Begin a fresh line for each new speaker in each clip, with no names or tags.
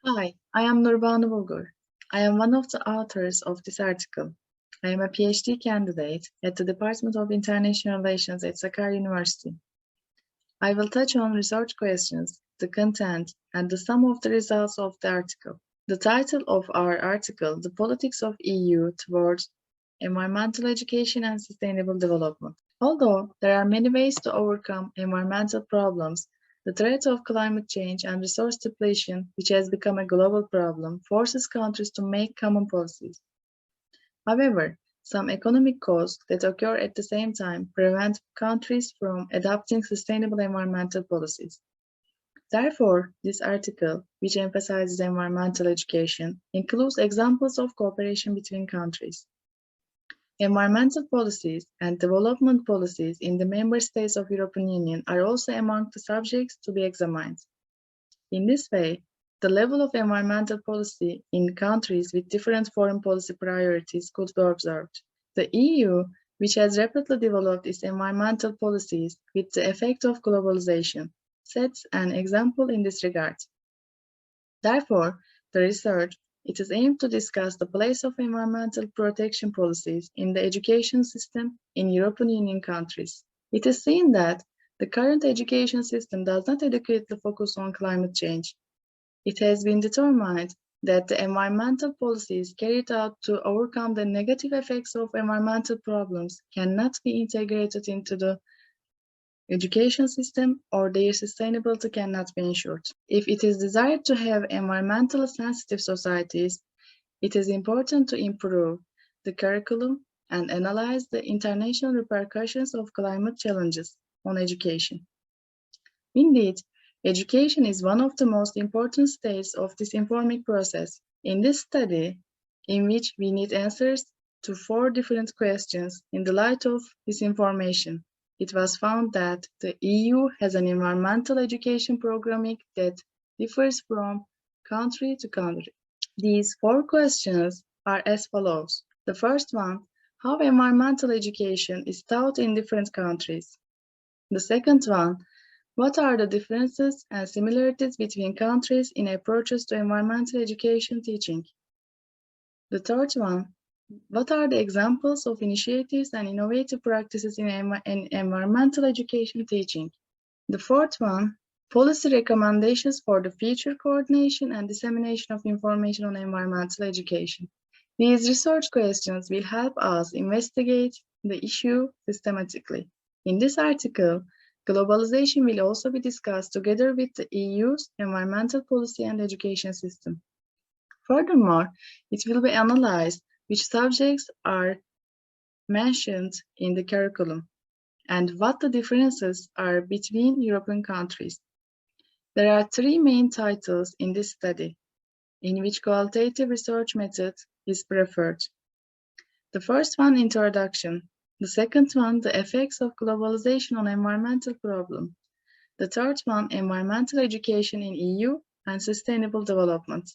Hi, I am Nurbanu Bulgur. I am one of the authors of this article. I am a PhD candidate at the Department of International Relations at Sakarya University. I will touch on research questions, the content, and the sum of the results of the article. The title of our article, The Politics of EU Towards Environmental Education and Sustainable Development. Although there are many ways to overcome environmental problems, the threat of climate change and resource depletion, which has become a global problem, forces countries to make common policies. However, some economic costs that occur at the same time prevent countries from adopting sustainable environmental policies. Therefore, this article, which emphasizes environmental education, includes examples of cooperation between countries. Environmental policies and development policies in the member states of the European Union are also among the subjects to be examined. In this way, the level of environmental policy in countries with different foreign policy priorities could be observed. The EU, which has rapidly developed its environmental policies with the effect of globalization, sets an example in this regard. Therefore, the research it is aimed to discuss the place of environmental protection policies in the education system in European Union countries. It is seen that the current education system does not adequately focus on climate change. It has been determined that the environmental policies carried out to overcome the negative effects of environmental problems cannot be integrated into the education system, or their sustainability cannot be ensured. If it is desired to have environmentally sensitive societies, it is important to improve the curriculum and analyze the international repercussions of climate challenges on education. Indeed, education is one of the most important stages of this informing process. In this study, in which we need answers to 4 different questions in the light of this information, it was found that the EU has an environmental education programming that differs from country to country. These 4 questions are as follows. The first one, how environmental education is taught in different countries. The second one, what are the differences and similarities between countries in approaches to environmental education teaching? The third one, what are the examples of initiatives and innovative practices in environmental education teaching? The fourth one, policy recommendations for the future coordination and dissemination of information on environmental education. These research questions will help us investigate the issue systematically. In this article, globalization will also be discussed together with the EU's environmental policy and education system. Furthermore, it will be analyzed which subjects are mentioned in the curriculum and what the differences are between European countries. There are 3 main titles in this study, in which qualitative research method is preferred. The first one, Introduction. The second one, The Effects of Globalization on Environmental Problems. The third one, Environmental Education in EU and Sustainable Development.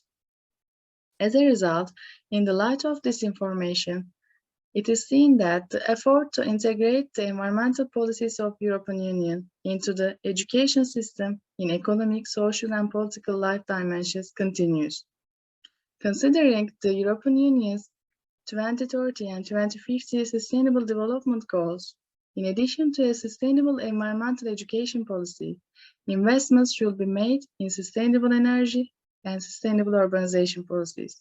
As a result, in the light of this information, it is seen that the effort to integrate the environmental policies of the European Union into the education system in economic, social, and political life dimensions continues. Considering the European Union's 2030 and 2050 Sustainable Development Goals, in addition to a sustainable environmental education policy, investments should be made in sustainable energy and sustainable urbanization policies.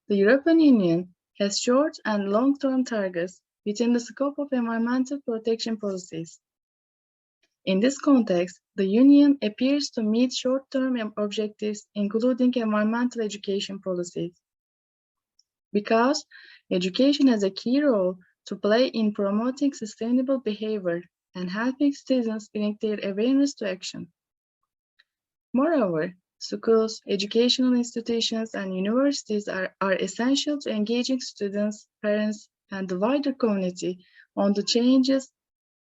The European Union has short and long-term targets within the scope of environmental protection policies. In this context, the Union appears to meet short-term objectives, including environmental education policies. Because education has a key role to play in promoting sustainable behavior and helping citizens bring their awareness to action. Moreover, schools, educational institutions, and universities are essential to engaging students, parents, and the wider community on the changes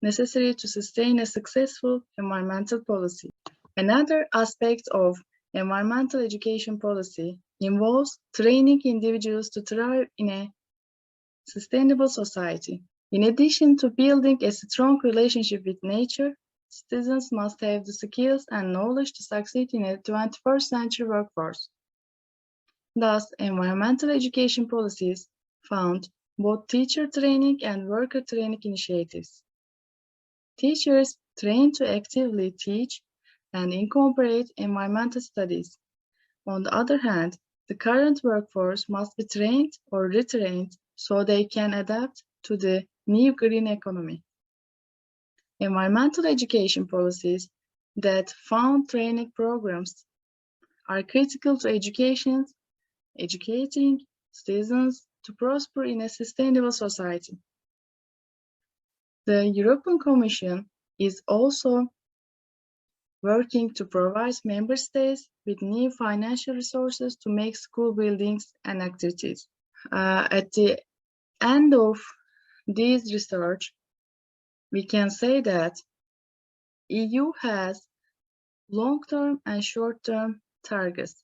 necessary to sustain a successful environmental policy. Another aspect of environmental education policy involves training individuals to thrive in a sustainable society. In addition to building a strong relationship with nature, citizens must have the skills and knowledge to succeed in a 21st century workforce. Thus, environmental education policies fund both teacher training and worker training initiatives. Teachers train to actively teach and incorporate environmental studies. On the other hand, the current workforce must be trained or retrained so they can adapt to the new green economy. Environmental education policies that fund training programs are critical to educating citizens to prosper in a sustainable society. The European Commission is also working to provide member states with new financial resources to make school buildings and activities. At the end of this research, we can say that EU has long-term and short-term targets.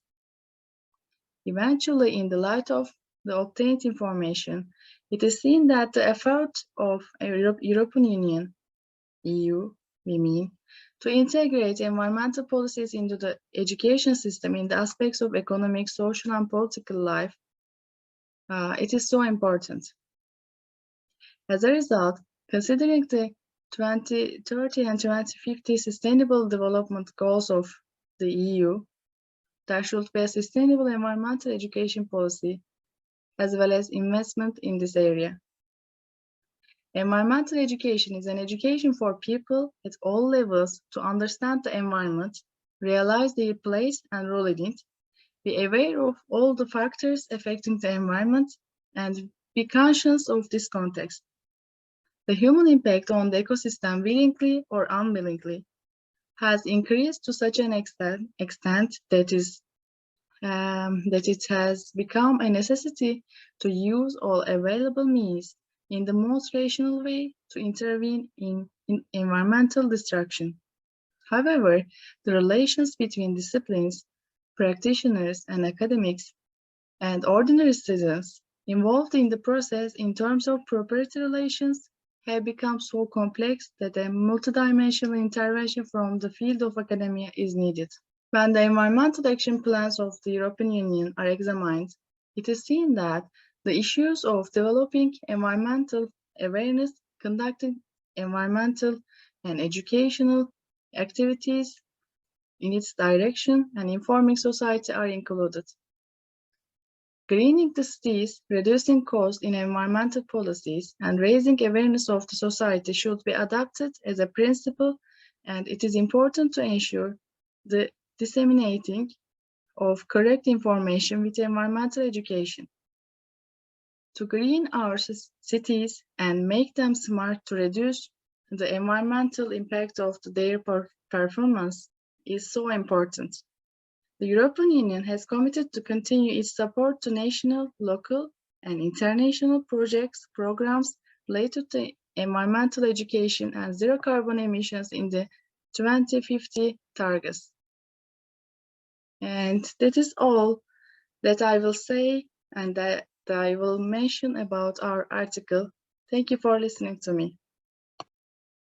Eventually, in the light of the obtained information, it is seen that the effort of European Union, EU, we mean, to integrate environmental policies into the education system in the aspects of economic, social, and political life, it is so important. As a result, considering the 2030 and 2050 Sustainable Development Goals of the EU, there should be a sustainable environmental education policy, as well as investment in this area. Environmental education is an education for people at all levels to understand the environment, realize their place and role in it, be aware of all the factors affecting the environment, and be conscious of this context. The human impact on the ecosystem, willingly or unwillingly, has increased to such an extent that it has become a necessity to use all available means in the most rational way to intervene in environmental destruction. However, the relations between disciplines, practitioners, and academics, and ordinary citizens involved in the process in terms of property relations have become so complex that a multidimensional intervention from the field of academia is needed. When the environmental action plans of the European Union are examined, it is seen that the issues of developing environmental awareness, conducting environmental and educational activities in its direction, and informing society are included. Greening the cities, reducing costs in environmental policies, and raising awareness of the society should be adopted as a principle, and it is important to ensure the disseminating of correct information with environmental education. To green our cities and make them smart to reduce the environmental impact of their performance is so important. The European Union has committed to continue its support to national, local, and international programs related to environmental education and zero carbon emissions in the 2050 targets. And that is all that I will say and that I will mention about our article. Thank you for listening to me.